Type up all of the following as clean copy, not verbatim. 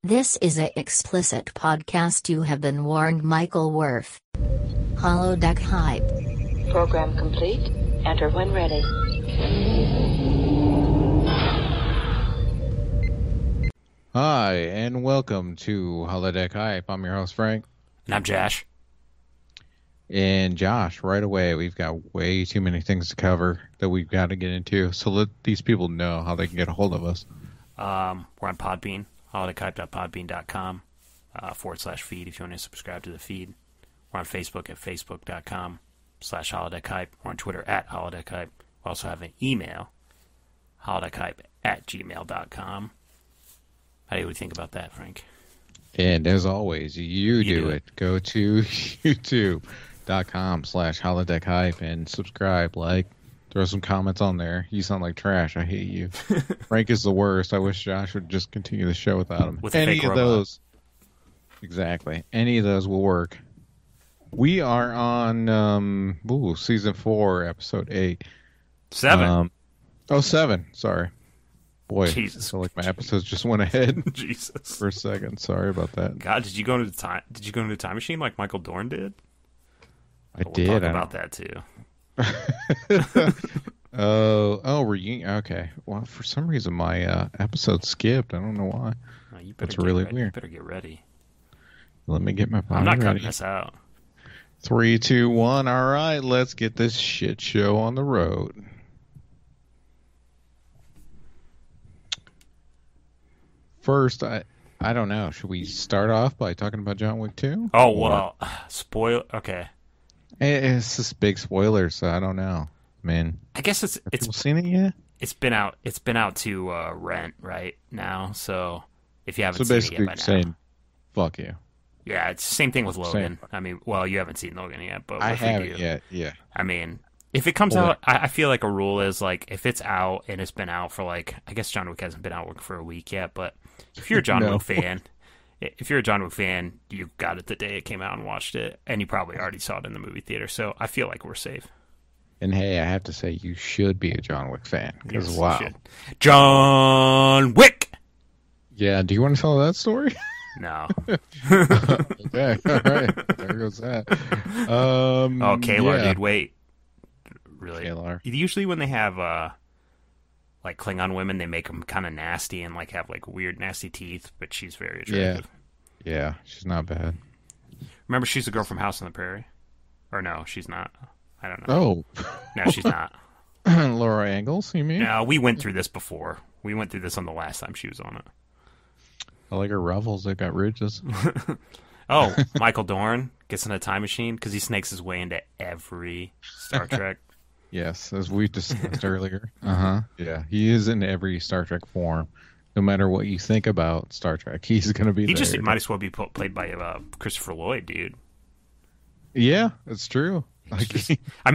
This is a explicit podcast. You have been warned. Michael Worf. Holodeck Hype. Program complete. Enter when ready. Hi, and welcome to Holodeck Hype. I'm your host, Frank. And I'm Josh. And Josh, right away, we've got way too many things to cover that we've got to get into. So let these people know how they can get a hold of us. We're on Podbean, holodechype.podbean.com /feed if you want to subscribe to the feed. We're on Facebook at facebook.com/holodechype. We're on Twitter at holodechype. We also have an email, holodechype@gmail.com. How do you think about that, Frank? And as always, you do it. Go to youtube.com/holodechype and subscribe, throw some comments on there. You sound like trash. I hate you. Frank is the worst. I wish Josh would just continue the show without him. With any of those. Exactly. Any of those will work. We are on season 4, episode 8. 7. 7. Sorry. Boy, Jesus. I feel like my episodes just went ahead. Jesus. For a second. Sorry about that. God, did you go into the time machine like Michael Dorn did? We'll did. Talk about that too. Okay. Well, for some reason my episode skipped. I don't know why. That's really weird. You better get ready. Let me get my body I'm not ready. cutting this out. 3, 2, 1. All right, let's get this shit show on the road. First, I don't know. Should we start off by talking about John Wick 2? Oh, well, spoil. Okay. It's just big spoilers, so I don't know. Man, I guess it's people seen it yet? It's been out to rent right now. So if you haven't so seen it yet by now, saying, fuck you. Yeah, it's the same thing with Logan. Same. I mean, well, you haven't seen Logan yet, but I haven't yet. Yeah. I mean, if it comes out, I feel like a rule is if it's out and it's been out for I guess John Wick hasn't been out for a week yet, but if you're a John Wick fan. If you're a John Wick fan, you got it the day it came out and watched it, and you probably already saw it in the movie theater, so I feel like we're safe. And hey, I have to say, you should be a John Wick fan, because wow. John Wick! Yeah, do you want to tell that story? No. Okay, all right. There goes that. Kaylar, dude, wait. Really? Kaylar. Usually when they have, Klingon women, they make them kind of nasty and, have, weird, nasty teeth, but she's very attractive. Yeah, she's not bad. Remember, she's the girl from House on the Prairie? Or no, she's not. I don't know. Oh. No, she's not. Laura Ingalls, you mean? No, we went through this before. We went through this on the last time she was on it. I like her ruffles. They got ridges. Oh, Michael Dorn gets in a time machine because he snakes his way into every Star Trek. Yes, as we discussed earlier. Yeah, he is in every Star Trek form. No matter what you think about Star Trek, he's going to be there. He just might as well be played by Christopher Lloyd, dude. Yeah, it's true.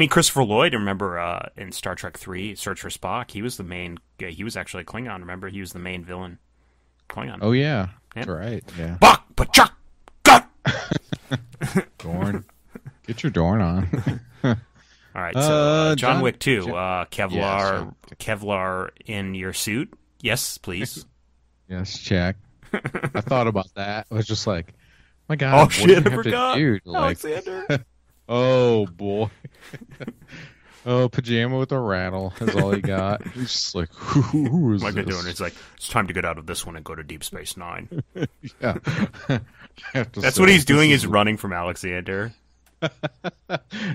Christopher Lloyd, remember in Star Trek 3, Search for Spock, he was the main... he was actually a Klingon, remember? He was the main villain. Klingon. Oh, yeah. That's right, yeah. Bach, Pachak, Gut! Dorn. Get your Dorn on. All right, so John Wick 2, Kevlar. Kevlar in your suit? Yes, please. Yes, check. I thought about that. I was just like, my God. Oh, shit, I forgot. Alexander. Oh, boy. Oh, pajama with a rattle is all he got. He's just like, who is this? this? It's it's time to get out of this one and go to Deep Space Nine. Yeah. That's what he's doing, is running from Alexander.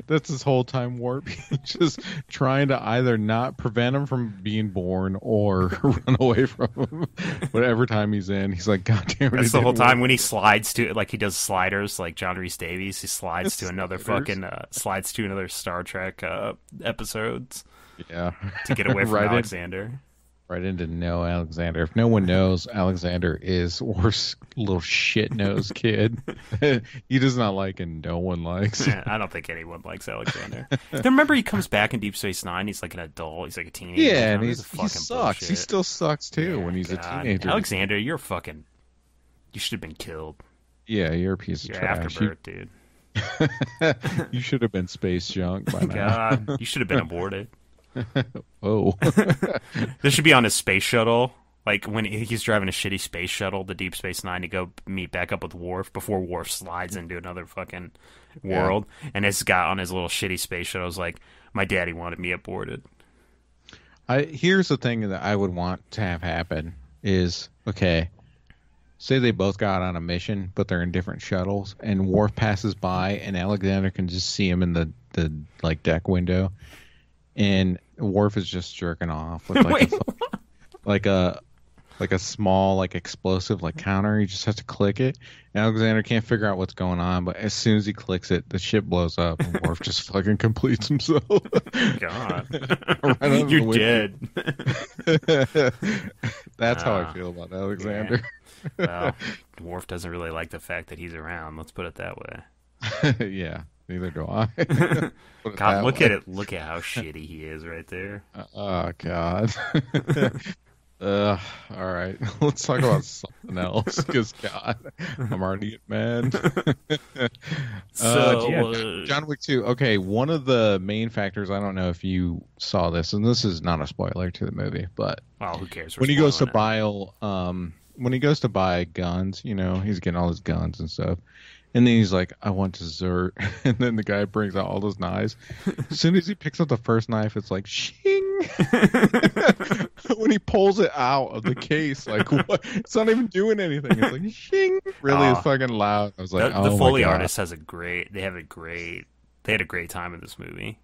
That's his whole time warp. He's just trying to either not prevent him from being born or run away from him. Whatever time he's in, he's like, God damn it. That's the whole time when he slides to, he does sliders like John Rhys Davies. He slides to another slides to another Star Trek episodes. Yeah. To get away from Alexander. Right into No Alexander. If no one knows, Alexander is worst little shit-nosed kid. He does not like and no one likes. Yeah, I don't think anyone likes Alexander. Then remember he comes back in Deep Space Nine. He's like an adult. He's like a teenager. Yeah, and he sucks. Bullshit. He still sucks too when he's a teenager. Alexander, you should have been killed. Yeah, you're a piece of trash. Afterbirth, dude. You should have been space junk by now. God, you should have been aborted. Oh. This should be on his space shuttle Like when he's driving a shitty space shuttle, the Deep Space Nine, to go meet back up with Worf before Worf slides into another fucking world, and this guy on his little shitty space shuttle is like, "My daddy wanted me aborted." Here's the thing that I would want to have happen is, okay, say they both got on a mission, but they're in different shuttles, and Worf passes by, and Alexander can just see him in the like deck window, and Worf is just jerking off with like a small like explosive like counter. He just has to click it. And Alexander can't figure out what's going on, but as soon as he clicks it, the ship blows up, and Worf just fucking completes himself. God, right you're dead. That's how I feel about Alexander. Yeah. Well, Worf doesn't really like the fact that he's around. Let's put it that way. Yeah, neither do I. God, look at it. Look at how shitty he is right there. Oh God. All right, let's talk about something else, because God, I'm already getting mad. John Wick 2. Okay, one of the main factors, I don't know if you saw this, and this is not a spoiler to the movie, but well, who cares? When he goes to buy guns, you know, he's getting all his guns and stuff. And then he's like, I want dessert. And then the guy brings out all those knives. As soon as he picks up the first knife, it's like, shing. When he pulls it out of the case, like, what? It's not even doing anything. It's like, shing. Really is fucking loud. I was like, the Foley artist has they had a great time in this movie.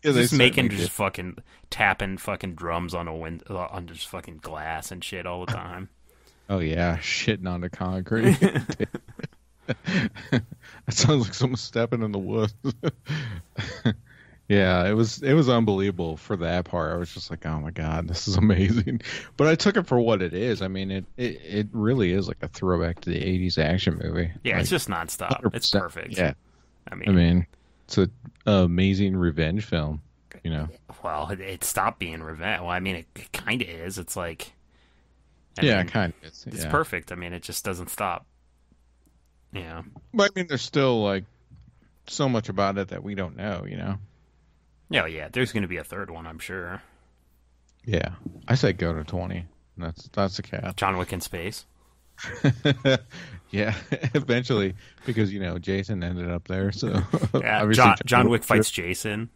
Yeah, just fucking tapping fucking drums on on just fucking glass and shit all the time. Oh, yeah. Shitting on the concrete. That sounds like someone stepping in the woods. Yeah, it was unbelievable for that part. I was just like, oh my God, this is amazing. But I took it for what it is. I mean, it really is like a throwback to the 80s action movie. Yeah, like, it's just nonstop. 100%. It's perfect. Yeah. I mean, it's an amazing revenge film, you know. Well, it stopped being revenge. Well, I mean, it kind of is. It's like... kind of is. It's perfect. I mean, it just doesn't stop. Yeah. But I mean, there's still like so much about it that we don't know, you know? Yeah. There's going to be a third one, I'm sure. Yeah. I say go to 20. That's the cap. John Wick in space. Yeah, eventually, because, you know, Jason ended up there. So yeah, John Wick fights Jason.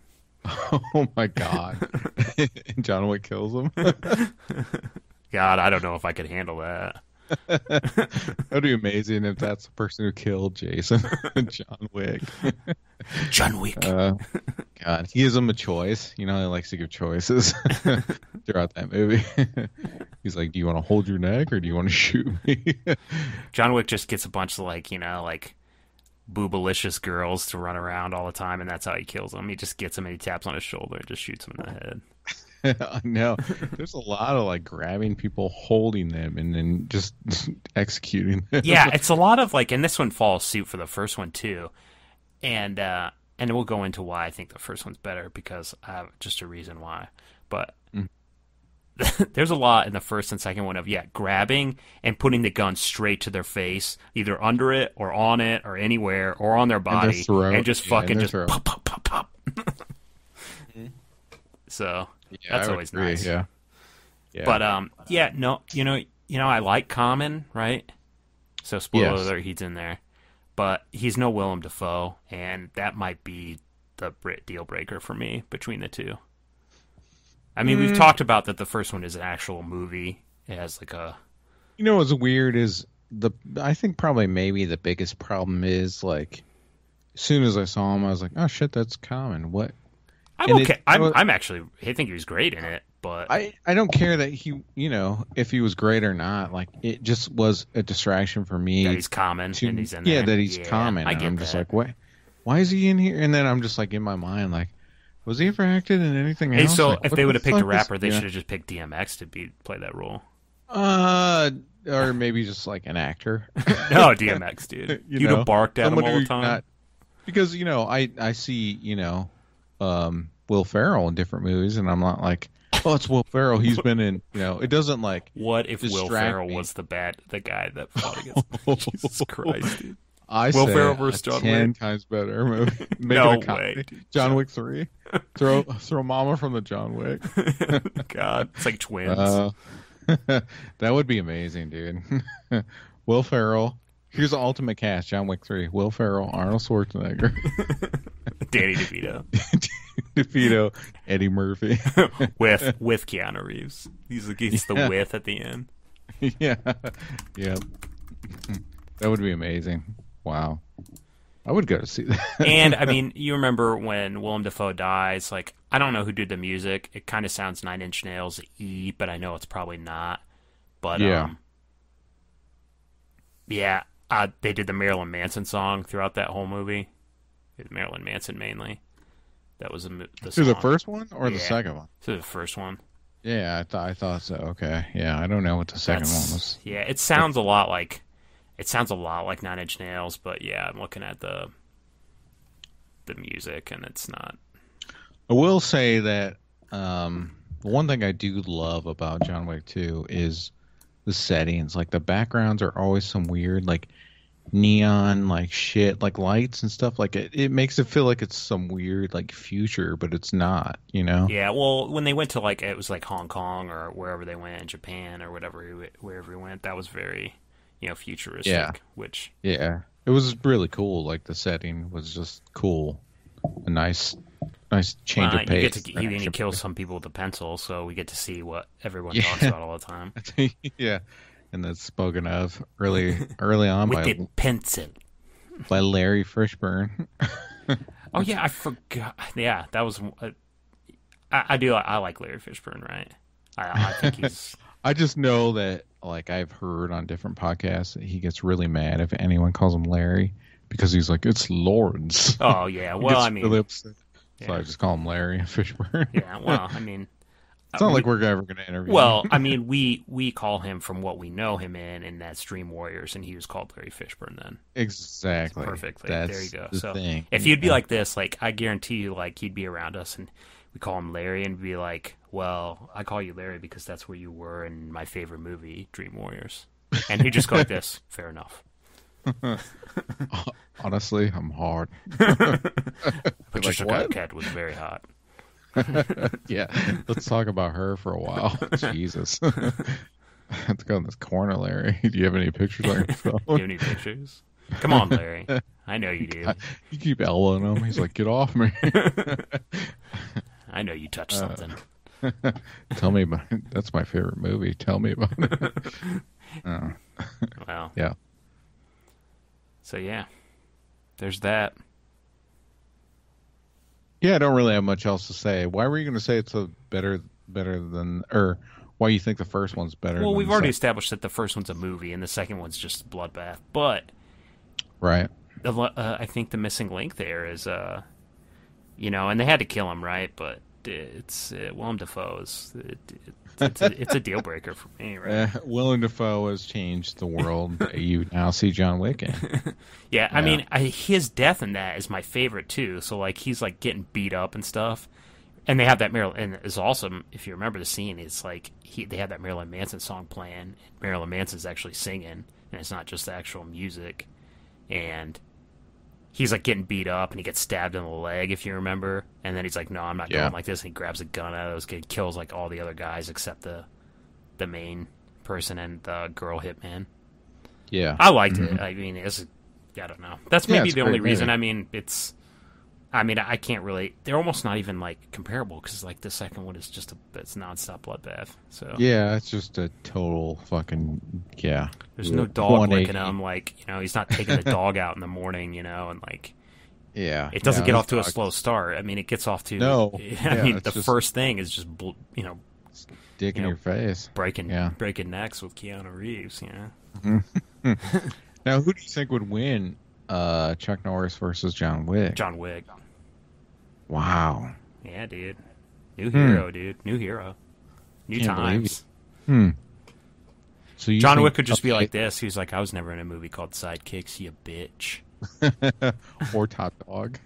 Oh my God. John Wick kills him. God, I don't know if I could handle that. That'd be amazing if that's the person who killed Jason. John Wick. John Wick. God, he gives him a choice. You know, he likes to give choices throughout that movie. He's like, do you want to hold your neck or do you want to shoot me? John Wick just gets a bunch of like boobalicious girls to run around all the time, and that's how he kills them. He just gets them and he taps on his shoulder and just shoots them in the head. I know. There's a lot of like grabbing people, holding them, and then just executing them. Yeah, it's a lot of like, and this one follows suit for the first one too, and we'll go into why I think the first one's better, because I have just a reason why. But there's a lot in the first and second one of grabbing and putting the gun straight to their face, either under it or on it or anywhere or on their body, and just fucking just pop pop pop pop. So. Yeah, that's always nice. Yeah. But no, you know, I like Common, right? So spoiler alert, he's in there, but he's no Willem Dafoe, and that might be the deal breaker for me between the two. I mean, we've talked about that the first one is an actual movie. It has like a. You know what's weird is I think probably maybe the biggest problem is like, as soon as I saw him, I was like, oh shit, that's Common. What? I'm okay. I'm actually. I think he was great in it, but I don't care that he, you know, if he was great or not. Like, it just was a distraction for me. That he's Common and he's in there. Yeah, that he's Common. I'm just like, what? Why is he in here? And then I'm just like in my mind, like, was he ever acted in anything else? So like, if they would have picked a rapper, they should have just picked DMX to play that role. Or maybe just like an actor. No, DMX, dude. You'd have barked at him all the time. Because, you know, I see, you know, Will Ferrell in different movies, and I'm not like, oh, it's Will Ferrell. He's been in, you know, it doesn't like. What if Will Ferrell was the guy that fought against? Jesus Christ, dude. Will Ferrell versus John Wick. 10 times better movie. No way. John Wick 3. Throw Mama from the John Wick. God, it's like twins. That would be amazing, dude. Will Ferrell. Here's the ultimate cast: John Wick 3. Will Ferrell, Arnold Schwarzenegger, Danny DeVito. DeVito, Eddie Murphy. with Keanu Reeves. He's the with at the end. Yeah. Yep. That would be amazing. Wow. I would go to see that. And, I mean, you remember when Willem Dafoe dies, like, I don't know who did the music. It kind of sounds Nine Inch Nails-y, but I know it's probably not. But, they did the Marilyn Manson song throughout that whole movie. Marilyn Manson, mainly. That was the song. The first one or the second one? The first one. Yeah, I thought so. Okay. Yeah, I don't know what the second one was. Yeah, it sounds a lot like Nine Inch Nails, but yeah, I'm looking at the music and it's not. I will say that one thing I do love about John Wick 2 is the settings. Like the backgrounds are always some weird like neon like shit, like lights and stuff. Like it makes it feel like it's some weird like future, but it's not, you know? Yeah, well, when they went to like, it was like Hong Kong or wherever they went, Japan or wherever he went, that was very, futuristic. Yeah. Yeah, it was really cool. Like the setting was just cool. A nice change of pace. He kills some people with a pencil, so we get to see what everyone talks about all the time. Yeah. And that's spoken of early on with a pencil by Larry Fishburne. Oh yeah, I forgot. Yeah, that was. I like Larry Fishburne, right? I think he's. I just know that, like, I've heard on different podcasts that he gets really mad if anyone calls him Larry because he's like, it's Lawrence. Oh yeah, well, I mean, really upset. So I just call him Larry Fishburne. Yeah, well, I mean. It's not like we're ever going to interview him. Him. I mean, we call him from what we know him in, and that's Dream Warriors, and he was called Larry Fishburne then. Exactly. That's perfect. Like, that's there you go. The so thing. If you'd be like this, like I guarantee you, like he'd be around us, and we call him Larry, and be like, "Well, I call you Larry because that's where you were in my favorite movie, Dream Warriors," and he'd just go like this. Fair enough. Honestly, I'm hard. Patricia Arquette was very hot. Yeah, let's talk about her for a while. Jesus. I have to go in this corner, Larry. Do you have any pictures on your phone? Do you have any pictures? Come on, Larry. I know you do. You keep elbowing him. He's like, get off me. I know you touched something. Tell me about it. That's my favorite movie. Tell me about it. Wow. Yeah. So, yeah. There's that. Yeah, I don't really have much else to say. Why were you going to say it's a better than, or why you think the first one's better? Well, than we've already established that the first one's a movie and the second one's just a bloodbath. But right, I think the missing link there is, and they had to kill him, right? But it's Willem Dafoe's. It's a deal breaker for me, right? Willem Dafoe has changed the world. You now see John Wick in. Yeah, I mean, his death in that is my favorite too. So like he's like getting beat up and stuff, and they have that Marilyn. And it's awesome if you remember the scene. It's like they have that Marilyn Manson song playing. And Marilyn Manson's actually singing, and it's not just the actual music. And he's like getting beat up, and he gets stabbed in the leg, if you remember. And then he's like, "No, I'm not going like this." And he grabs a gun out of those kids, kills like all the other guys except the main person and the girl hitman. Yeah, I liked it. I mean, I don't know. That's maybe the only reason. Movie. I mean, I can't really. They're almost not even like comparable because like the second one is just it's nonstop bloodbath. So yeah, it's just a total fucking There's no dog licking him. Like he's not taking the dog out in the morning. And like it doesn't get off to a slow start. I mean, it gets off to I mean, the first thing is just dick in your face, breaking necks with Keanu Reeves. Now, who do you think would win? Chuck Norris versus John Wick. John Wick. Wow. Yeah, dude. New hero, dude. New hero. New times. So John Wick could just be like this. He's like, I was never in a movie called Sidekicks, you bitch. Or Top Dog.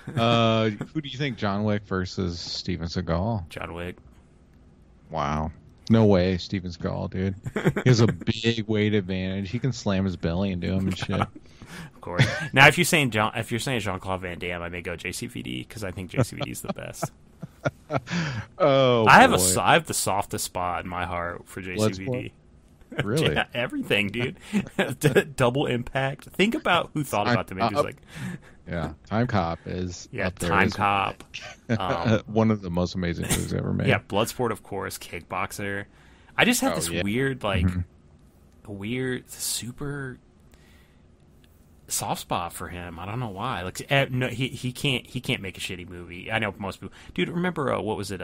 Who do you think, John Wick versus Steven Seagal? John Wick. Wow. No way, Steven Seagal, dude. He has a big weight advantage. He can slam his belly into him and shit. Of course. Now, if you're saying Jean-Claude Van Damme, I may go JCVD because I think JCVD is the best. Oh, I have boy. I have the softest spot in my heart for JCVD. Really? Yeah, everything, dude. Double Impact. Think about who thought about the movies. Like, Yeah, Time Cop is up there Time as Cop. one of the most amazing movies ever made. Yeah, Bloodsport, of course. Kickboxer. I just have this weird, like, weird, super soft spot for him. I don't know why. Like, no, he can't make a shitty movie. I know most people. Dude, remember what was it?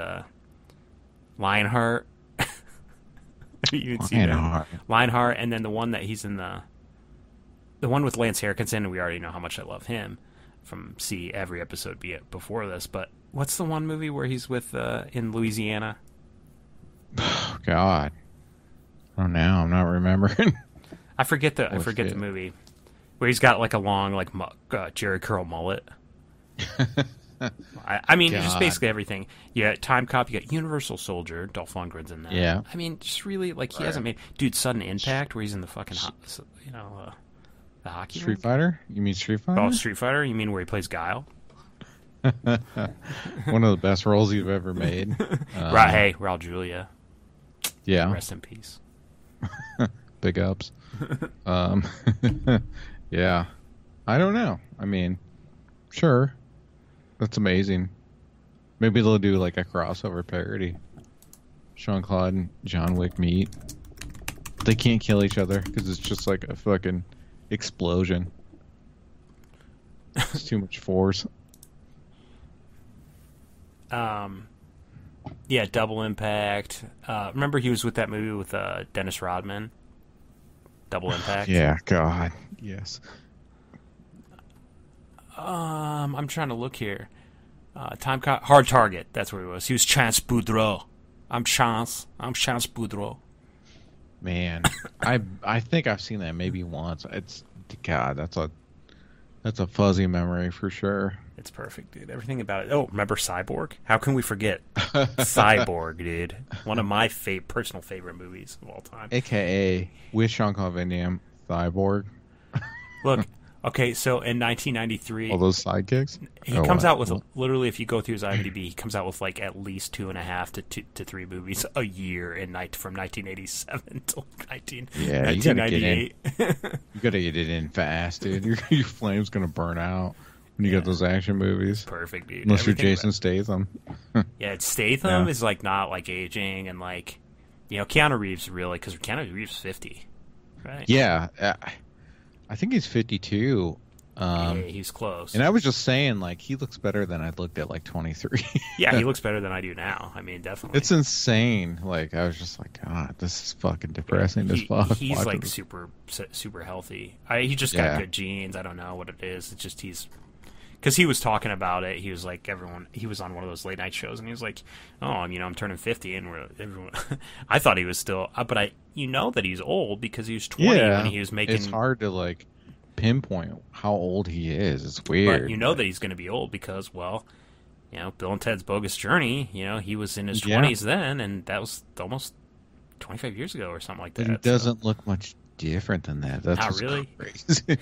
Lionheart. You see that? Lionheart, and then the one that he's in the one with Lance Henriksen, and we already know how much I love him from every episode before this. But what's the one movie where he's with in Louisiana? Oh, God. Oh, now I'm not remembering. I forget the movie where he's got like a long like Jerry curl mullet. I mean, just basically everything. Yeah, Time Cop. You got Universal Soldier. Dolph Lundgren's in that. Yeah. I mean, just really like he hasn't made. Dude, Sudden Impact, where he's in the fucking the hockey. Street Fighter? You mean Street Fighter? Oh, Street Fighter. You mean where he plays Guile? One of the best roles you've ever made. Right. Hey, Raul Julia. Yeah. Rest in peace. Big ups. Yeah. I don't know. I mean, sure. That's amazing. Maybe they'll do like a crossover parody. Jean-Claude and John Wick meet. They can't kill each other because it's just like a fucking explosion. It's too much force. Yeah, Double Impact. Remember he was with that movie with Dennis Rodman? Double Impact. Yeah, God. Yes. I'm trying to look here. Hard Target. That's where he was. He was Chance Boudreau. I'm Chance Boudreau. Man, I think I've seen that maybe once. It's God. That's a fuzzy memory for sure. It's perfect, dude. Everything about it. Oh, remember Cyborg? How can we forget Cyborg, dude? One of my personal favorite movies of all time. AKA with Jean-Claude Van Damme, Cyborg. Look. Okay, so in 1993, all those sidekicks. He comes out with literally, if you go through his IMDb, he comes out with like at least 2.5 to 3 movies a year from 1987 till 1998. You gotta get it in fast, dude. Your flame's gonna burn out when you get those action movies. Perfect, dude. Unless you're Jason Statham. Yeah, Statham is like not like aging, and like Keanu Reeves really, because Keanu Reeves is 50, right? Yeah. I think he's 52. Yeah, he's close. And I was just saying, like, he looks better than I looked at, like, 23. Yeah, he looks better than I do now. I mean, definitely. It's insane. Like, I was just like, God, this is fucking depressing as fuck. He's, like, super healthy. He just got good genes. I don't know what it is. It's just because he was talking about it. He was like, he was on one of those late night shows, and he was like, oh, I'm turning 50, and everyone. I thought he was still, but that he's old because he was 20 when he was making. It's hard to like pinpoint how old he is. It's weird. But that he's going to be old because, well, Bill and Ted's Bogus Journey. He was in his 20s then, and that was almost 25 years ago or something like that. But he doesn't look much different than that. That's not really crazy.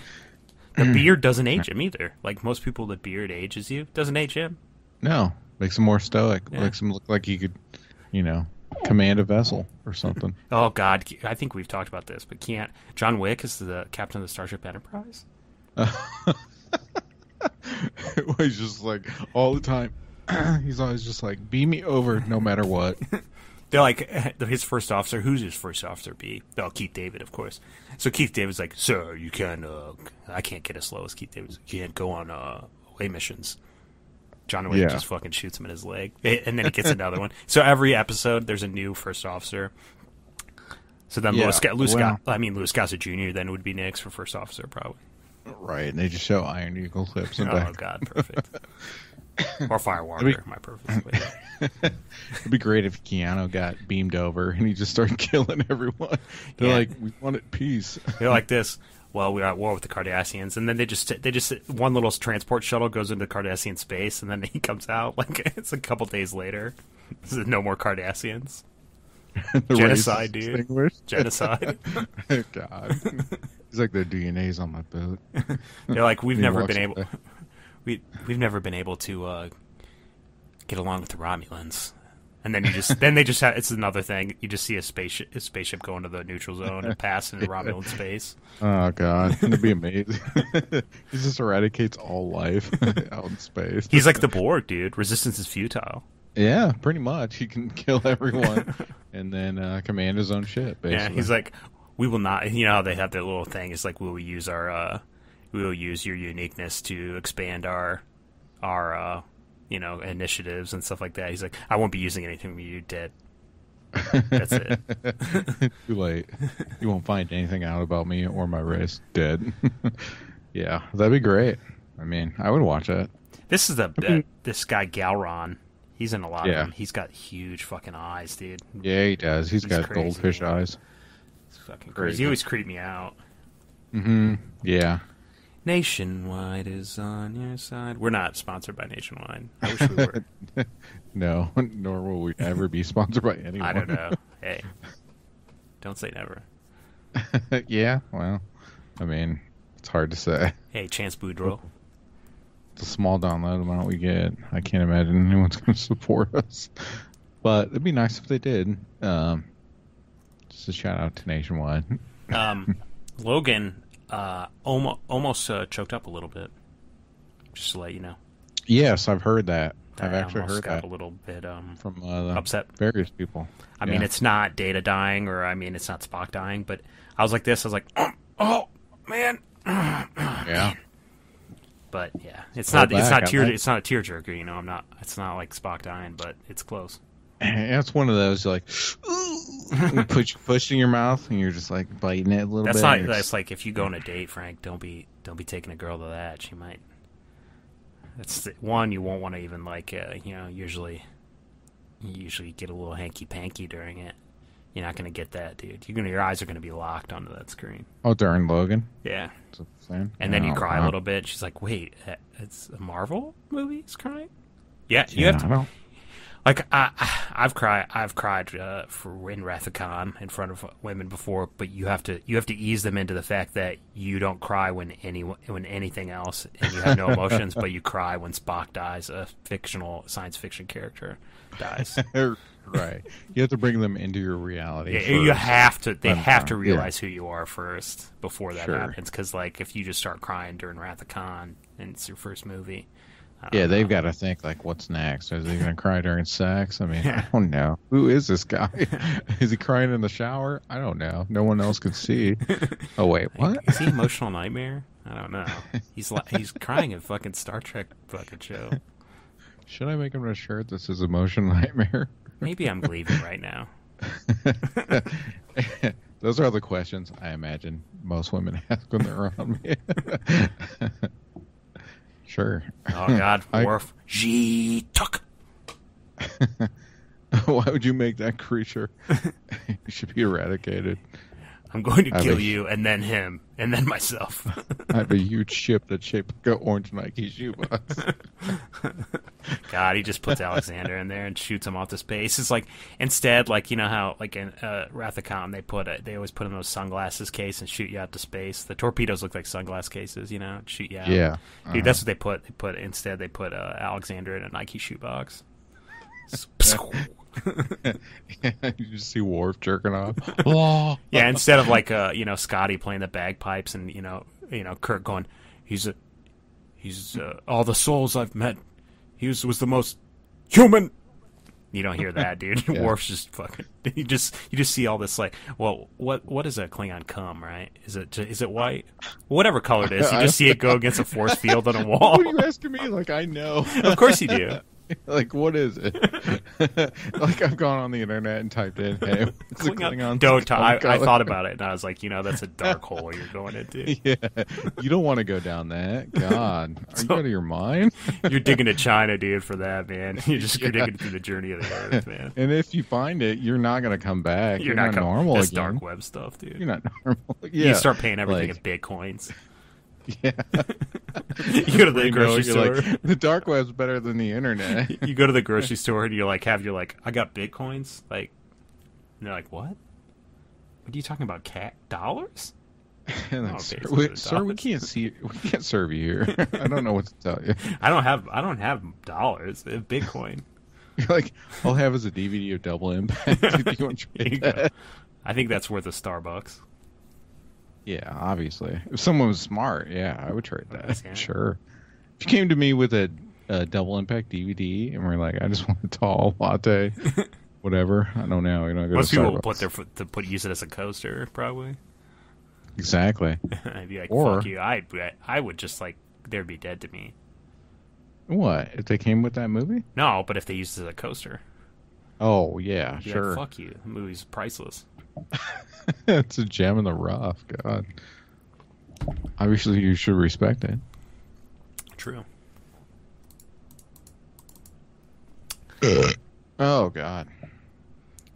The beard doesn't age him either. Like most people, the beard ages you. Doesn't age him. No, makes him more stoic. Yeah. Makes him look like he could, command a vessel or something. Oh God, I think we've talked about this, but John Wick is the captain of the Starship Enterprise. He's just like all the time. He's always just like, beam me over no matter what. They're like, his first officer. Who's his first officer be? Oh, Keith David, of course. So Keith David's like, sir, you can't. I can't get as slow as Keith David. You can't go on away missions. John Wick just fucking shoots him in his leg, and then he gets another one. So every episode, there's a new first officer. So then Louis Gossett Jr. then would be next for first officer, probably. Right, and they just show Iron Eagle clips. Oh God, perfect. Or Firewalker, my perfect. It'd be great if Keanu got beamed over and he just started killing everyone. They're like, we wanted peace. They're like this. Well, we're at war with the Cardassians, and then they just one little transport shuttle goes into Cardassian space, and then he comes out like it's a couple days later. No more Cardassians. Genocide, dude. Genocide. God. He's like, the DNA's on my boat. They're like, we've never been able to get along with the Romulans. And then they just have, it's another thing. You just see a spaceship go into the neutral zone and pass into Romulan space. Oh god, that'd be amazing. He just eradicates all life out in space. He's like the Borg, dude. Resistance is futile. Yeah, pretty much. He can kill everyone and then command his own ship. Basically. Yeah, he's like, we will not. You know how they have their little thing. It's like we will use your uniqueness to expand our initiatives and stuff like that. He's like, I won't be using anything from you, dead. That's it. Too late. You won't find anything out about me or my race. Dead. Yeah, that'd be great. I mean, I would watch it. This is this guy Galron. He's in a lot of them. He's got huge fucking eyes, dude. Yeah, he does. He's got crazy, goldfish eyes. It's fucking crazy. He always creeped me out. Mm-hmm. Yeah. Nationwide is on your side. We're not sponsored by Nationwide. I wish we were. No, nor will we ever be sponsored by anyone. I don't know. Hey, don't say never. Yeah, well, I mean, it's hard to say. Hey, Chance Boudreaux. The small download amount we get, I can't imagine anyone's going to support us. But it'd be nice if they did. Just a shout out to Nationwide. Logan almost choked up a little bit. Just to let you know. Yes, I've heard that. I've I actually almost heard got that a little bit from upset. Various people. I mean, it's not Data dying, or I mean, it's not Spock dying, but I was like this. I was like, oh man. Yeah. But yeah, it's Hold not back, it's not a tearjerker, you know. It's not like Spock dying, but it's close. Yeah, it's one of those like you push in your mouth and you're just like biting it a little bit. That's like if you go on a date, Frank. Don't be taking a girl to that. She might. That's one you won't want to even like. Usually get a little hanky panky during it. You're not gonna get that, dude. Your eyes are gonna be locked onto that screen. Oh, during Logan. Yeah. That's what I'm saying. And then you cry a little bit. She's like, "Wait, it's a Marvel movie? It's crying." Yeah, you have to. Like I've cried for in Wrath of Khan in front of women before, but you have to ease them into the fact that you don't cry when anything else, and you have no emotions, but you cry when Spock dies, a fictional science fiction character dies. Right. You have to bring them into your reality. Yeah, you have to. They have to realize who you are first before that happens. Because like if you just start crying during Wrath of Khan and it's your first movie. Yeah, they've got to think, like, what's next? Is he going to cry during sex? I mean, I don't know. Who is this guy? Is he crying in the shower? I don't know. No one else could see. Oh, wait, what? Is he Emotional Nightmare? I don't know. He's crying in fucking Star Trek fucking show. Should I make him a shirt that says Emotional Nightmare? Maybe I'm leaving right now. Those are the questions I imagine most women ask when they're around me. Sure. Oh God, Worf. She took. Why would you make that creature? He should be eradicated. I'm going to kill you, and then him, and then myself. I have a huge ship that's shaped like an orange Nike shoebox. God, he just puts Alexander in there and shoots him off to space. It's like instead, like you know how like in Wrath of Khan they always put in those sunglasses case and shoot you out to space. The torpedoes look like sunglass cases, you know, shoot you out. Yeah, dude, that's what they put. They put Alexander in a Nike shoebox. You just see Worf jerking off. Yeah, instead of like Scotty playing the bagpipes and you know Kirk going, he's all the souls I've met, he was the most human. You don't hear that, dude. Yeah. Worf's just fucking. You just see all this like, well, what is a Klingon cum, right? Is it white? Whatever color it is, you just see it go against a force field on a wall. What are you asking me? Like I know. Of course you do. Like, what is it? Like, I've gone on the internet and typed in, hey, what's a Klingon? I thought about it, and I was like, that's a dark hole you're going into. Yeah, you don't want to go down that. God, are you out of your mind? You're digging to China, dude, for that, man. You're digging through the journey of the earth, man. And if you find it, you're not going to come back. You're not normal That's again. dark web stuff, dude. You're not normal. Yeah. You start paying everything in Bitcoins. Yeah. You go to the grocery store. Like, the dark web's better than the internet. You go to the grocery store and you're like, I got Bitcoins. Like, and they're like, what? What are you talking about? Dollars? Like, sir, we can't serve you here. I don't know what to tell you. I don't have dollars. I have Bitcoin. You're like, all I have is a DVD of Double Impact. You want to trade that? I think that's worth a Starbucks. Yeah, obviously. If someone was smart, yeah, I would trade that. Yeah. Sure. If you came to me with a Double Impact DVD and we're like, I just want a tall latte, whatever. I don't know. You know, Most people will use it as a coaster, probably. Exactly. I'd be like, fuck you. I would just like, they'd be dead to me. What? If they came with that movie? No, but if they used it as a coaster. Oh, yeah, sure. Like, fuck you. The movie's priceless. It's a gem in the rough. God. Obviously, you should respect it. True. Oh, God.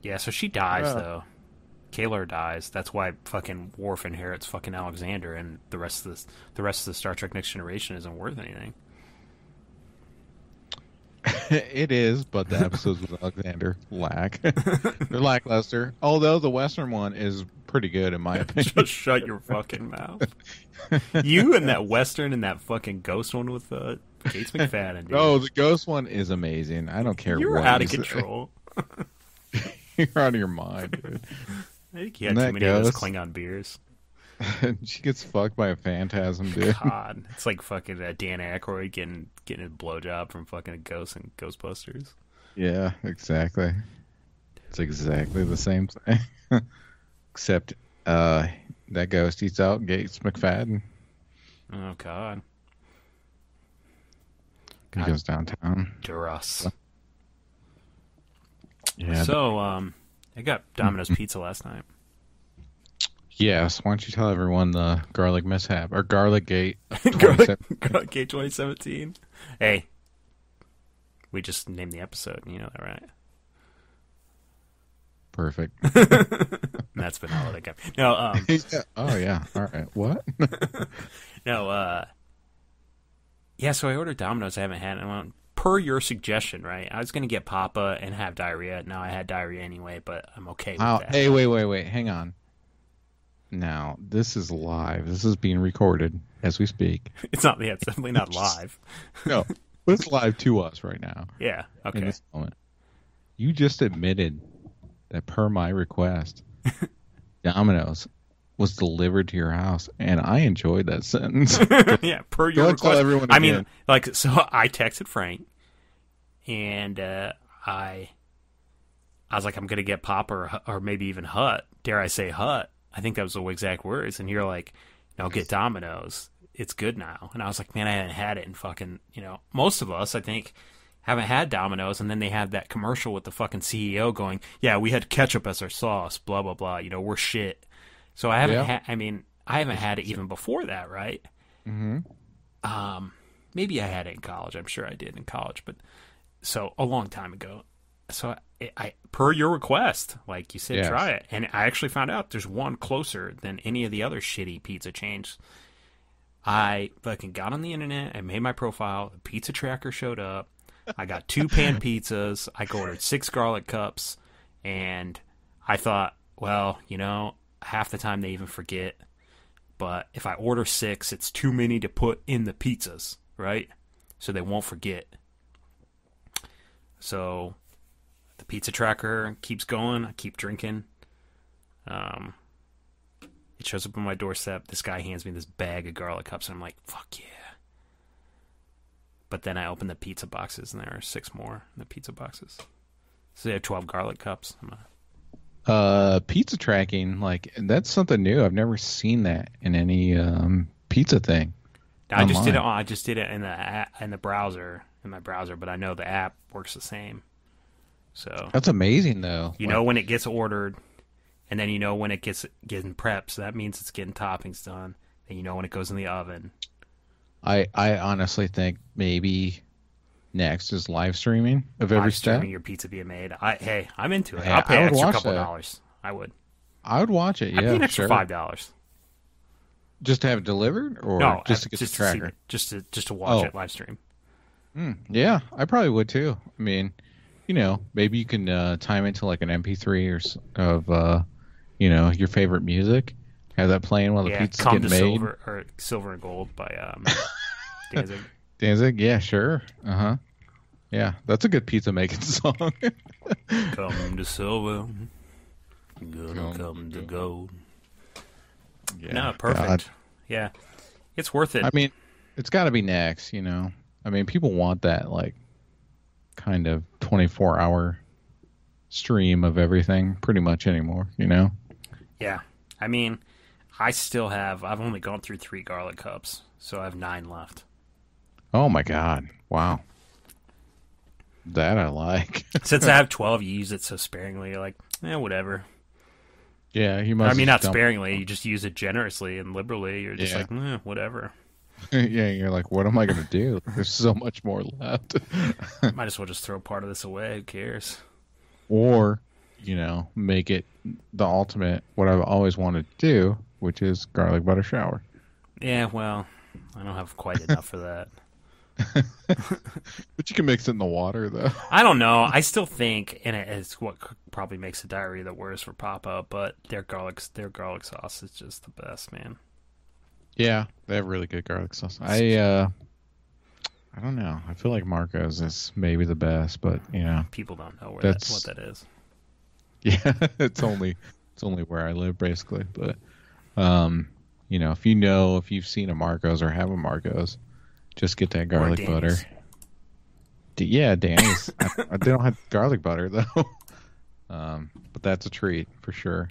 Yeah, so she dies, though. Kalar dies. That's why fucking Worf inherits fucking Alexander, and the rest of the Star Trek Next Generation isn't worth anything. It is, but the episodes with Alexander lack. They're lackluster. Although the Western one is pretty good, in my opinion. Just shut your fucking mouth. You and that Western and that fucking Ghost one with Gates McFadden, dude. Oh, the Ghost one is amazing. I don't care You're what out of control. You're out of your mind, dude. I think you had too many of those Klingon beers. She gets fucked by a phantasm, dude. God, it's like fucking Dan Aykroyd getting a blowjob from fucking Ghost and Ghostbusters. Yeah, exactly. It's exactly the same thing, except that Ghost eats out Gates McFadden. Oh God. He goes downtown. Duras. Yeah. So, I got Domino's pizza last night. Yes. Why don't you tell everyone the garlic mishap or Garlic Gate? Garlic Gate 2017. Hey, we just named the episode. You know that, right? Perfect. That's been all that I got. No. Yeah. Oh yeah. All right. What? No. Yeah. So I ordered Domino's. I haven't had it. Well, per your suggestion, right? I was gonna get Papa and have diarrhea. Now I had diarrhea anyway, but I'm okay with that. Hey, wait. Hang on. Now, this is live. This is being recorded as we speak. It's not. Yeah, it's definitely not live. No, but it's live to us right now. Yeah. Okay. In this moment. You just admitted that per my request, Domino's was delivered to your house, and I enjoyed that sentence. Yeah, per your request. Tell everyone again. I mean, like, so I texted Frank, and I was like, I'm gonna get Pop or maybe even Hut. Dare I say Hut? I think that was the exact words. And you're like, no, get Domino's. It's good now. And I was like, man, I hadn't had it in fucking, most of us, I think, haven't had Domino's. And then they had that commercial with the fucking CEO going, yeah, we had ketchup as our sauce, blah, blah, blah. We're shit. So I haven't I haven't had it even before that, right? Mm-hmm. Maybe I had it in college. I'm sure I did in college, but so a long time ago. So I per your request, like you said, yes. Try it. And I actually found out there's one closer than any of the other shitty pizza chains. I fucking got on the internet. I made my profile. The pizza tracker showed up. I got 2 pan pizzas. I ordered 6 garlic cups. And I thought, well, half the time they even forget. But if I order 6, it's too many to put in the pizzas, right? So they won't forget. So the pizza tracker keeps going. I keep drinking. It shows up on my doorstep. This guy hands me this bag of garlic cups, and I'm like, fuck yeah. But then I open the pizza boxes, and there are 6 more in the pizza boxes. So they have 12 garlic cups. Pizza tracking, like, that's something new. I've never seen that in any pizza thing. I just did it in the browser, in my browser, but I know the app works the same. So that's amazing, though. You know when it gets ordered, and then you know when it gets getting prepped. So that means it's getting toppings done, and you know when it goes in the oven. I honestly think maybe next is live streaming of every step. Live streaming your pizza being made. I'm into it. I'll pay an extra couple dollars. I would watch it. Yeah, I'd pay an extra $5 just to have it delivered, or no, just to get the tracker, just to watch it live stream. Yeah, I probably would too. I mean, maybe you can time into like an MP3 of your favorite music. Have that playing while the pizza's getting made. Silver and Gold by Danzig. Danzig, yeah, sure. Yeah, that's a good pizza making song. Come to silver, gonna come to gold. Yeah, No, perfect. God. Yeah, it's worth it. I mean, it's got to be next, you know. I mean, people want that like kind of 24-hour stream of everything pretty much anymore, you know. Yeah, I mean, I've only gone through 3 garlic cups, so I have 9 left. Oh my God! Wow, that I like. Since I have 12, you use it so sparingly. You're like, whatever. Yeah, you must. I mean, not sparingly. You just use it generously and liberally. You're just like, whatever. Yeah, you're like, what am I gonna do? There's so much more left. Might as well just throw part of this away. Who cares? Or, you know, make it the ultimate, what I've always wanted to do, which is garlic butter shower. Yeah, well, I don't have quite enough for that. But you can mix it in the water, though. I don't know. I still think, and it's what probably makes the diarrhea the worst for Papa, but their garlic sauce is just the best, man. Yeah, they have really good garlic sauce. I don't know. I feel like Marco's is maybe the best, but you know, people don't know what that is. Yeah, it's only where I live, basically. But you know, if you've seen a Marco's or have a Marco's, just get that garlic butter. Yeah, Danny's. They don't have garlic butter though. But that's a treat for sure.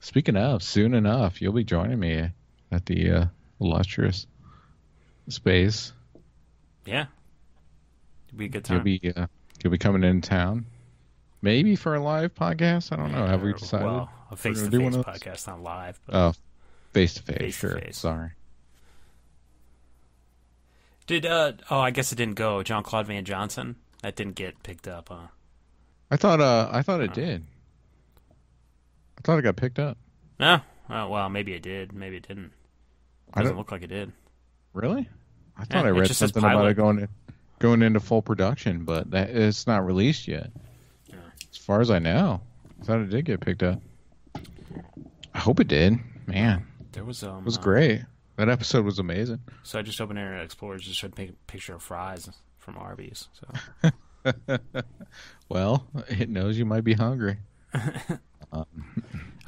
Speaking of, soon enough, you'll be joining me at the illustrious space. Yeah, it'll be a good time. You'll be coming in town, maybe for a live podcast. I don't know. Have we decided? Well, a face-to-face podcast, not live. But oh, face-to-face. Sure. Sorry. I guess it didn't go. Jean-Claude Van Johnson. That didn't get picked up, huh? I thought it did. I thought it got picked up. No. Oh, well, maybe it did. Maybe it didn't. It doesn't look like it did. Really? I thought I read something about it going into full production, but that it's not released yet. Yeah. As far as I know, I thought it did get picked up. I hope it did. Man, there was it was great. That episode was amazing. So I just opened Internet Explorer, just showed a picture of fries from Arby's. So. Well, it knows you might be hungry.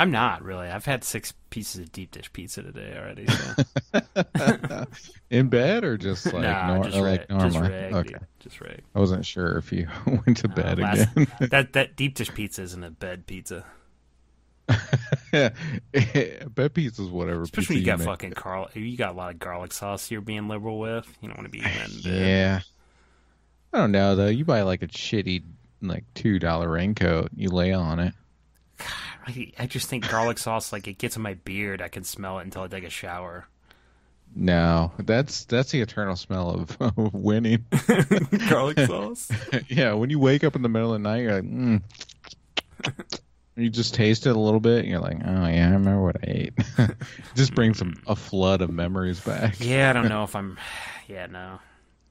I'm not really. I've had 6 pieces of deep dish pizza today already. So. In bed or just like, normally? Okay. Just reg. I wasn't sure if you went to bed again. that deep dish pizza isn't a bed pizza. Bed pizza is whatever. Especially when you got fucking you got a lot of garlic sauce you're being liberal with. You don't want to be eating that in bed. Yeah. I don't know though. You buy like a shitty like $2 raincoat, you lay on it. I just think garlic sauce, like, it gets in my beard. I can smell it until I take a shower. No, that's the eternal smell of winning. Garlic sauce? Yeah, when you wake up in the middle of the night, you're like, You just taste it a little bit, and you're like, oh, yeah, I remember what I ate. It just brings a flood of memories back. Yeah, I don't know if I'm... Yeah, no.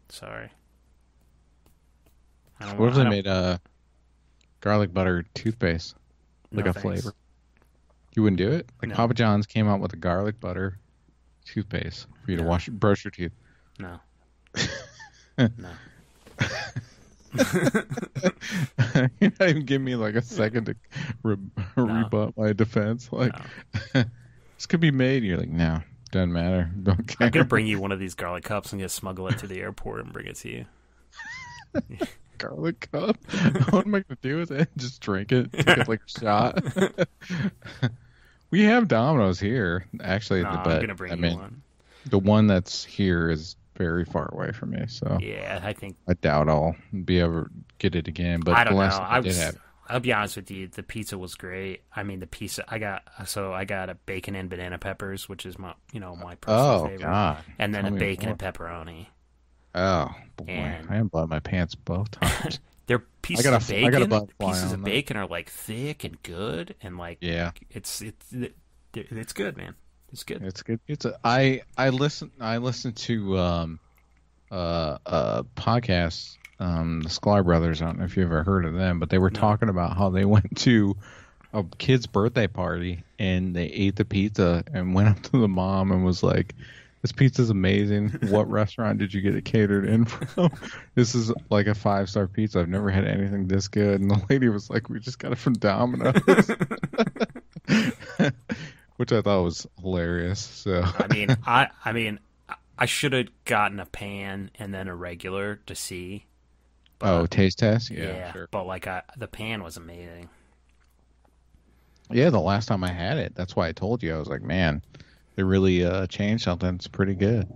Sorry. What if they made a garlic butter toothpaste? Like a flavor. You wouldn't do it? Like Papa John's came out with a garlic butter toothpaste for you to brush your teeth. No. No. You're not even giving me like a second to rebut my defense. Like, this could be made. You're like, no, doesn't matter. Don't care. I'm going to bring you one of these garlic cups and just smuggle it to the airport and bring it to you. Garlic cup? What am I going to do with it? Just drink it? Take it like a shot? We have Domino's here, actually. I'm going to bring you one. The one that's here is very far away from me, so yeah, I doubt I'll be able to get it again. But I don't know. I'll be honest with you, the pizza was great. I mean, the pizza I got a bacon and banana peppers, which is my personal favorite. God. And then a bacon and pepperoni. Oh boy, I haven't bought my pants both times. Their pieces of bacon are like thick and good, and like it's good, man. It's good. It's good. I listen to podcasts, the Sklar Brothers. I don't know if you ever heard of them, but they were talking about how they went to a kid's birthday party and they ate the pizza and went up to the mom and was like, This pizza's amazing. What restaurant did you get it catered in from? This is like a 5-star pizza. I've never had anything this good. And the lady was like, we just got it from Domino's. Which I thought was hilarious. So I mean, I should have gotten a pan and then a regular to see. But, taste test? Yeah, sure. But like the pan was amazing. Yeah, the last time I had it, that's why I told you. I was like, man, they really changed something. It's pretty good.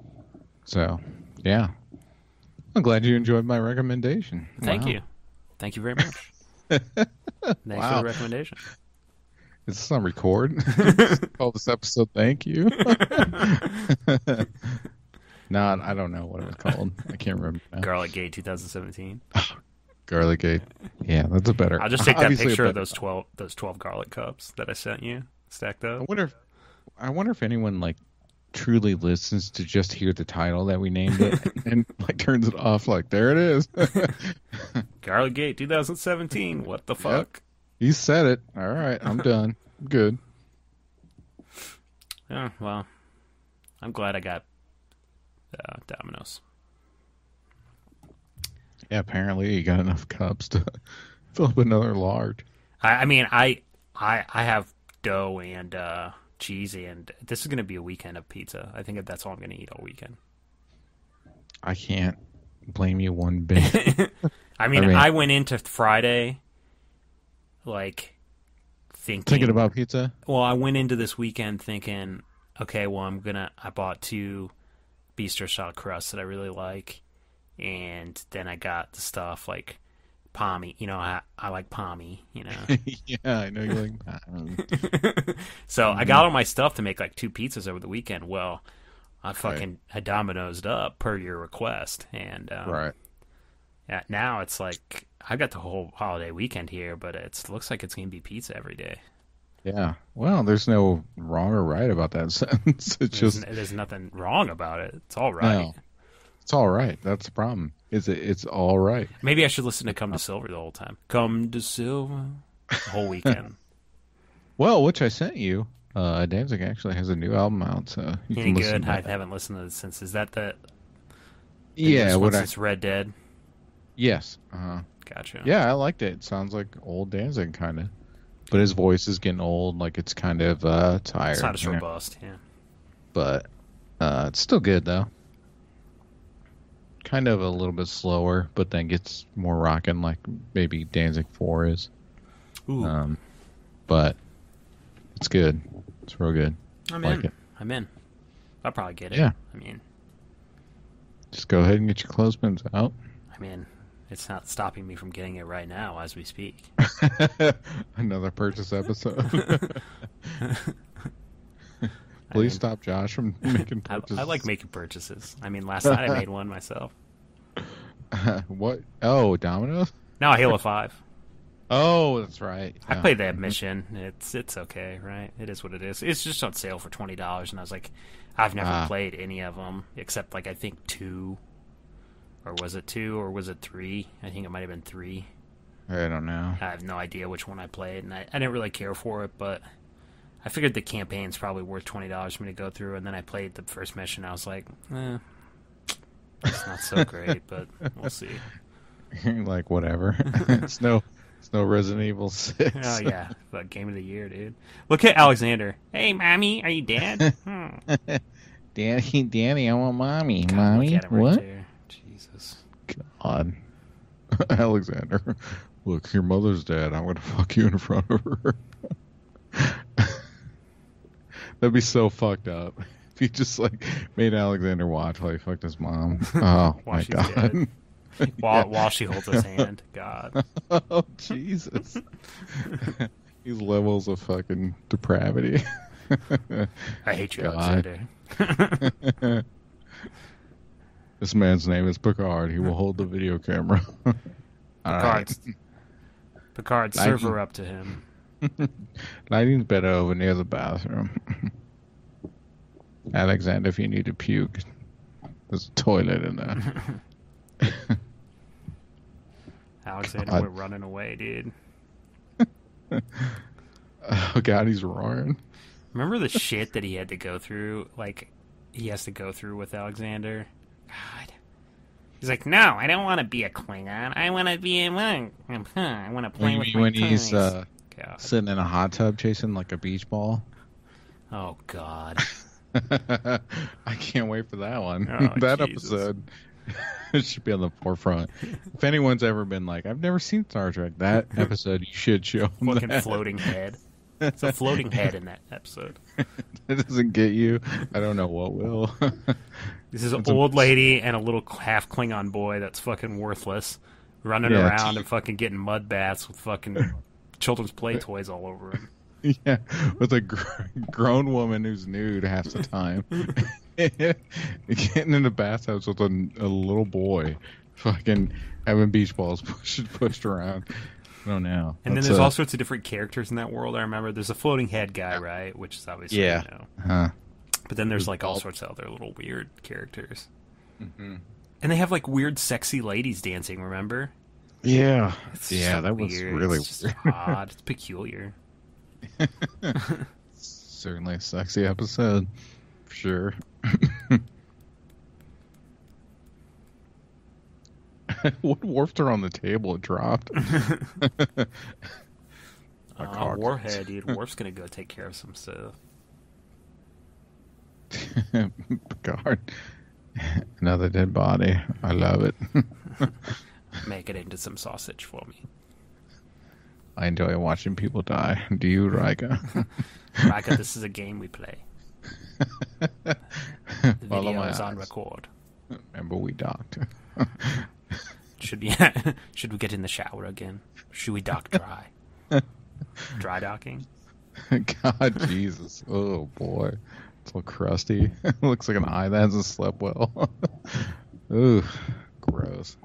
So, yeah. I'm glad you enjoyed my recommendation. Thank you. Thank you very much. Thanks for the recommendation. Is this on record? Call this episode Thank You. I don't know what it was called. I can't remember now. Garlic Gate 2017. Garlic Gate. Yeah, that's a better. I'll just take that picture of those 12 garlic cups that I sent you stacked up. I wonder if anyone like truly listens to just hear the title that we named it and like turns it off like there it is. Garlic Gate 2017. What the fuck? Yep. You said it. All right, I'm done. I'm good. Yeah, well, I'm glad I got Domino's. Yeah, apparently you got enough cups to fill up another large. I have dough and cheese, and this is going to be a weekend of pizza. I think that's all I'm going to eat all weekend. I can't blame you one bit. I went into Friday like thinking about pizza. Well, I went into this weekend thinking, okay, well, I bought 2 bistro style crusts that I really like, and then I got the stuff like palmy. You know, I like palmy. You know. Yeah, I know you like palmy. So I got all my stuff to make like 2 pizzas over the weekend. Well, I fucking had Domino'sed up per your request, and right. Yeah, now it's like I got the whole holiday weekend here, but it looks like it's gonna be pizza every day. Yeah. Well, there's no wrong or right about that sentence. There's nothing wrong about it. It's all right. No, it's all right. That's the problem. It's all right. Maybe I should listen to Come to Silver the whole time. Come to Silver the whole weekend. Well, which I sent you. Danzig actually has a new album out, so you Any can listen good? to I that. haven't listened to it since. Is that the Yeah, since Red Dead? Yes. Gotcha. Yeah, I liked it. It sounds like old Danzig kind of, but his voice is getting old. Like it's kind of tired. It's not as robust, yeah. But it's still good though. Kind of a little bit slower, but then gets more rocking like maybe Danzig 4 is. Ooh. But it's good. It's real good. I'm like in. it. I'm in. I'll probably get it. Yeah. I mean, just go ahead and get your clothespins out. It's not stopping me from getting it right now as we speak. Another purchase episode. Please stop Josh from making purchases. I like making purchases. Last night I made one myself. What? Oh, Domino's? No, Halo 5. Oh, that's right. I played that mission. It's okay, right? It is what it is. It's just on sale for $20, and I was like, I've never played any of them except like I think 2. Or was it 2 or was it 3? I think it might have been 3. I don't know. I have no idea which one I played, and I didn't really care for it, but I figured the campaign's probably worth $20 for me to go through, and then I played the first mission. I was like, it's not so great, but we'll see. Like, whatever. It's no Resident Evil 6. Oh, yeah. But Game of the Year, dude. Look at Alexander. Hey, Mommy, are you dead? Daddy, I want Mommy. God, Mommy? look at him What? Right there. Jesus. God. Alexander, look, your mother's dead. I'm going to fuck you in front of her. That'd be so fucked up. If you just, like, made Alexander watch while he fucked his mom. Oh, my God. Dead. While she holds his hand. God. Oh, Jesus. These levels of fucking depravity. I hate you, God. Alexander. This man's name is Picard. He will hold the video camera. Picard, serve her up to him. Lighting's better over near the bathroom. Alexander, if you need to puke, there's a toilet in there. Alexander, we're running away, dude. Oh, God, he's roaring. Remember the shit that he had to go through, like, he has to go through with Alexander. God. He's like, no, I don't want to be a Klingon. I want to be a monk. I want to play with my when toys. he's sitting in a hot tub chasing like a beach ball. Oh, God. I can't wait for that one. Oh, that Jesus. episode it should be on the forefront. If anyone's ever been like, I've never seen Star Trek, that episode you should show them Fucking that. floating head. It's a floating head in that episode. It doesn't get you. I don't know what will. This is an old lady and a little half Klingon boy that's fucking worthless, running around and fucking getting mud baths with fucking children's play toys all over him. Yeah, with a grown woman who's nude half the time. Getting in the bathtubs with a little boy, fucking having beach balls pushed around. I don't know. And then there's all sorts of different characters in that world. I remember there's a floating head guy, right? Which is obviously, you know. But then there's like all sorts of other little weird characters. Mm-hmm. And they have like weird sexy ladies dancing, remember? Yeah. It's that was really it's just odd. It's peculiar. Certainly a sexy episode. For sure. What Worf threw on the table? It dropped. Warhead, dude. Worf's gonna go take care of some stuff. Picard. Another dead body. I love it. Make it into some sausage for me. I enjoy watching people die. Do you, Rika? Rika, this is a game we play. The video is on record. Remember we docked. Should we get in the shower again? Should we dock dry? Dry docking? God, Jesus. Oh, boy. It's all crusty. Looks like an eye that hasn't slept well. Ooh, gross.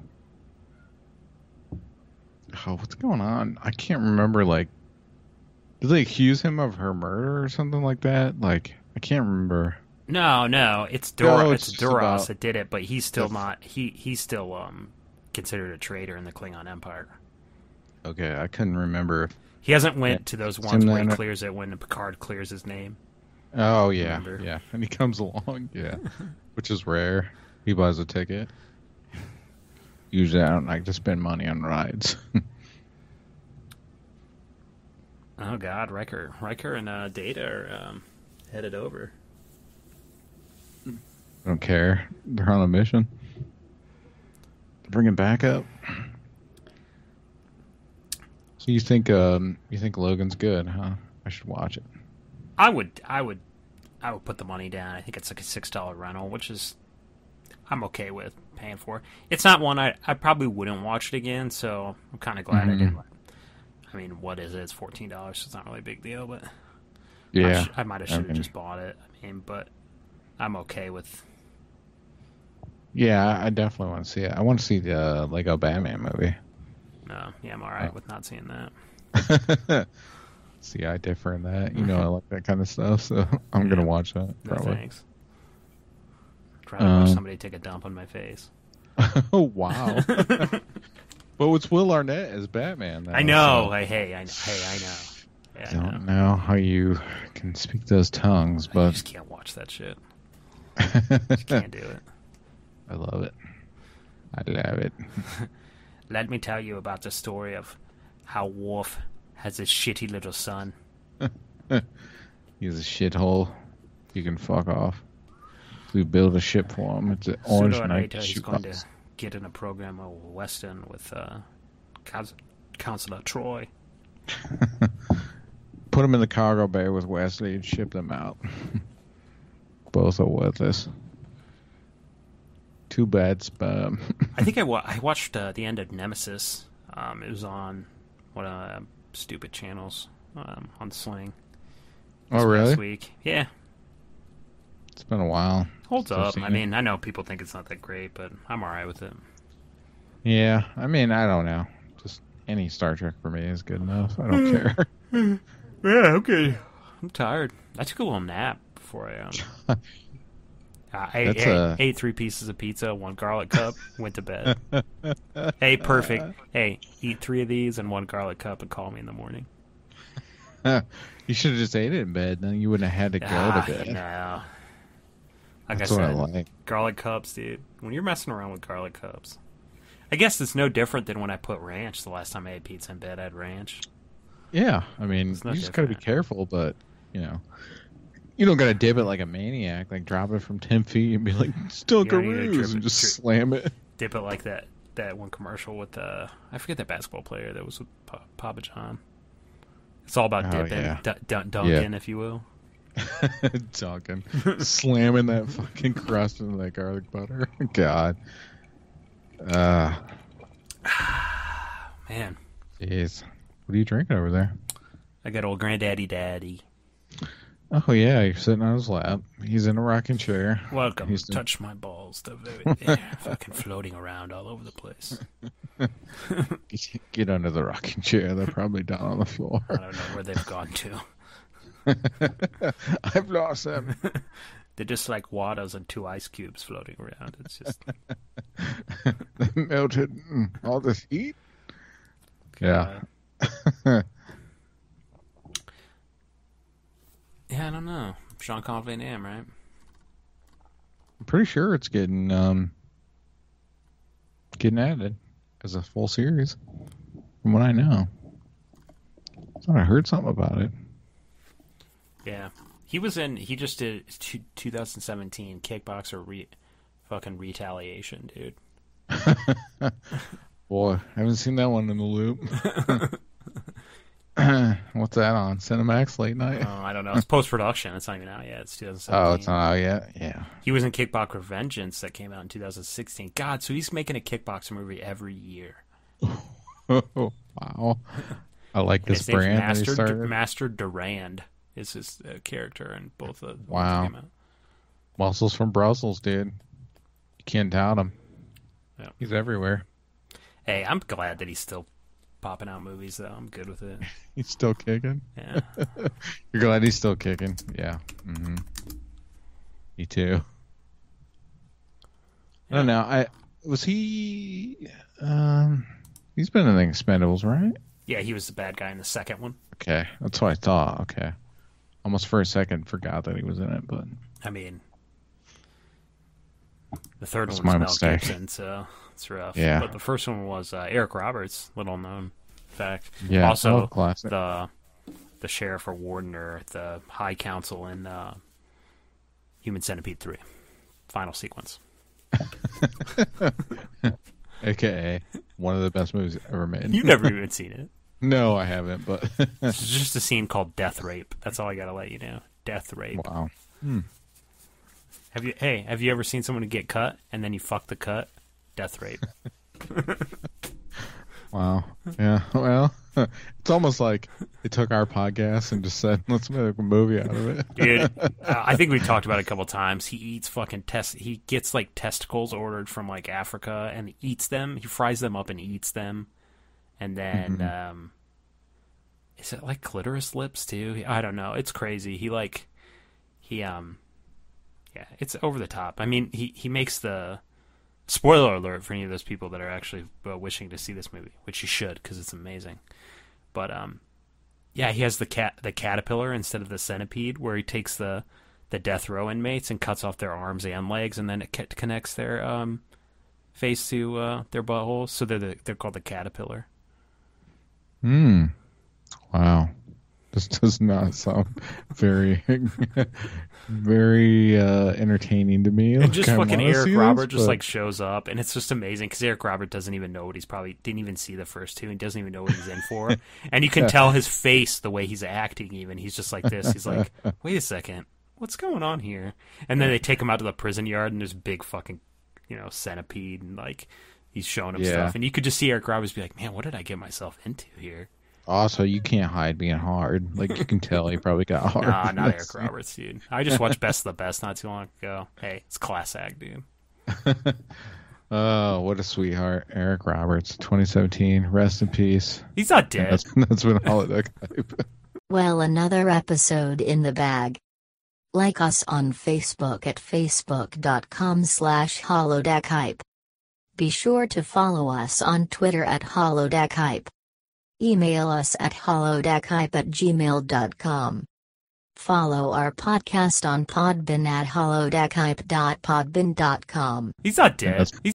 Oh, what's going on? I can't remember, like, did they accuse him of her murder or something like that? Like, I can't remember. No, it's Duras. It's Duras that did it, but he's still not. He's still considered a traitor in the Klingon Empire. Okay, I couldn't remember. He hasn't went to those ones where he clears it when Picard clears his name. Oh yeah, yeah, and he comes along, yeah, which is rare. He buys a ticket. Usually, I don't like to spend money on rides. Oh God, Riker and Data are headed over. Don't care. They're on a mission. They're bringing backup. So you think Logan's good, huh? I should watch it. I would put the money down. I think it's like a $6 rental, which is I'm okay with paying for. It's not one I probably wouldn't watch it again, so I'm kind of glad I did. I mean, what is it? It's $14, so it's not really a big deal, but yeah, I might have should have just bought it. I mean, but I'm okay with. Yeah, I definitely want to see it. I want to see the Lego Batman movie. No, yeah, I'm all right with not seeing that. See, I differ in that. You know, I like that kind of stuff, so I'm gonna watch that. Probably. No, thanks. Trying to watch somebody take a dump on my face. Oh wow! But it's Will Arnett as Batman. Though, I know. So. I know. Yeah, I don't know how you can speak those tongues, but I just can't watch that shit. Just can't do it. I love it. I love it. Let me tell you about the story of how Worf has a shitty little son. He's a shithole. You can fuck off. We build a ship for him. It's an orange Sooner or knight. later, he's going to get in a program of Western with Counselor Troy. Put him in the cargo bay with Wesley and ship them out. Both are worthless. Too bad sperm. I think I watched the end of Nemesis. It was on one of the stupid channels on Sling. Oh, really? Last week. Yeah. It's been a while. Holds up. I mean, I know people think it's not that great, but I'm alright with it. Yeah, I mean, I don't know. Just any Star Trek for me is good enough. I don't care. Yeah, okay. I'm tired. I took a little nap before I ate 3 pieces of pizza, 1 garlic cup, went to bed. Hey, perfect. Hey, eat 3 of these and 1 garlic cup and call me in the morning. You should have just ate it in bed, then you wouldn't have had to go to bed. No. Like That's I what said, I like. garlic cups, dude. When you're messing around with garlic cups, I guess it's no different than when I put ranch. The last time I had pizza in bed, I had ranch. Yeah, I mean, It's no you just gotta be different. careful, but you know, you don't gotta dip it like a maniac, like drop it from 10 feet and be like Dunkaroos and just slam it. Dip it like that one commercial with I forget that basketball player that was with Papa John. It's all about dipping, yeah. dunking, if you will. Dunking, slamming that fucking crust into that garlic butter. God, Man, jeez, what are you drinking over there? I got old granddaddy daddy. Oh yeah, you're sitting on his lap. He's in a rocking chair. Welcome. He's Touch my balls. They're fucking floating around all over the place. Get under the rocking chair. They're probably down on the floor. I don't know where they've gone to. I've lost them. They're just like waters and two ice cubes floating around. It's just They melted in all this heat. Yeah. Yeah, I don't know. Sean Connery Nam, right? I'm pretty sure it's getting added as a full series. From what I know. I thought I heard something about it. Yeah. He just did 2017 Kickboxer fucking Retaliation, dude. Boy, I haven't seen that one in the loop. What's that on? Cinemax late night? Oh, I don't know. It's post-production. It's not even out yet. It's 2017. Oh, it's not out yet? Yeah. He was in Kickboxer Vengeance that came out in 2016. God, so he's making a kickboxer movie every year. Wow. I like And this his name's brand that he started. Master Durand is his character in both of the Wow. ones that came out. Muscles from Brussels, dude. You can't doubt him. Yeah. He's everywhere. Hey, I'm glad that he's still popping out movies, though. I'm good with it. He's still kicking? Yeah. You're glad he's still kicking? Yeah. Mm-hmm. Me too. I don't know. Was he... he's been in the Expendables, right? Yeah, he was the bad guy in the second one. Okay. That's what I thought. Okay. Almost for a second forgot that he was in it, but... I mean, the third That's one was my Mel mistake. Gibson, so it's rough. Yeah. But the first one was Eric Roberts, little known fact. Yeah. Also, classic. the sheriff or warden or the high council in Human Centipede 3. Final sequence. AKA one of the best movies ever made. You've never even seen it. No, I haven't, but... It's just a scene called Death Rape. That's all I gotta let you know. Death Rape. Wow. Have you ever seen someone get cut and then you fuck the cut? Death Rape. Wow. Yeah. Well, it's almost like they took our podcast and just said, let's make a movie out of it. Dude, I think we talked about it a couple times. He eats fucking he gets like testicles ordered from like Africa and he eats them. He fries them up and eats them. And then, is it like clitoris lips too? I don't know. It's crazy. Yeah, it's over the top. I mean, he makes the spoiler alert for any of those people that are actually wishing to see this movie, which you should because it's amazing. But yeah, he has the caterpillar instead of the centipede, where he takes the death row inmates and cuts off their arms and legs, and then it connects their face to their buttholes. So they're called the caterpillar. Wow. This does not sound very, very entertaining to me. And just fucking Eric Robert just but... like shows up, and it's just amazing because Eric Robert doesn't even know what he's probably didn't even see the first two, and doesn't even know what he's in for. And you can tell his face the way he's acting. Even he's just like this. He's like, wait a second, what's going on here? And then they take him out to the prison yard, and there's big fucking centipede, and like he's showing him stuff, and you could just see Eric Roberts be like, man, what did I get myself into here? Also, you can't hide being hard. Like, you can tell he probably got hard. Nah, not Eric Roberts, dude. I just watched Best of the Best not too long ago. Hey, it's class act, dude. Oh, what a sweetheart. Eric Roberts, 2017. Rest in peace. He's not dead. That's been holodeck hype. Well, another episode in the bag. Like us on Facebook at facebook.com/holodeckhype. Be sure to follow us on Twitter at holodeckhype. Email us at holodeckhype@gmail.com. Follow our podcast on Podbean at holodeckhype.podbean.com. He's not dead.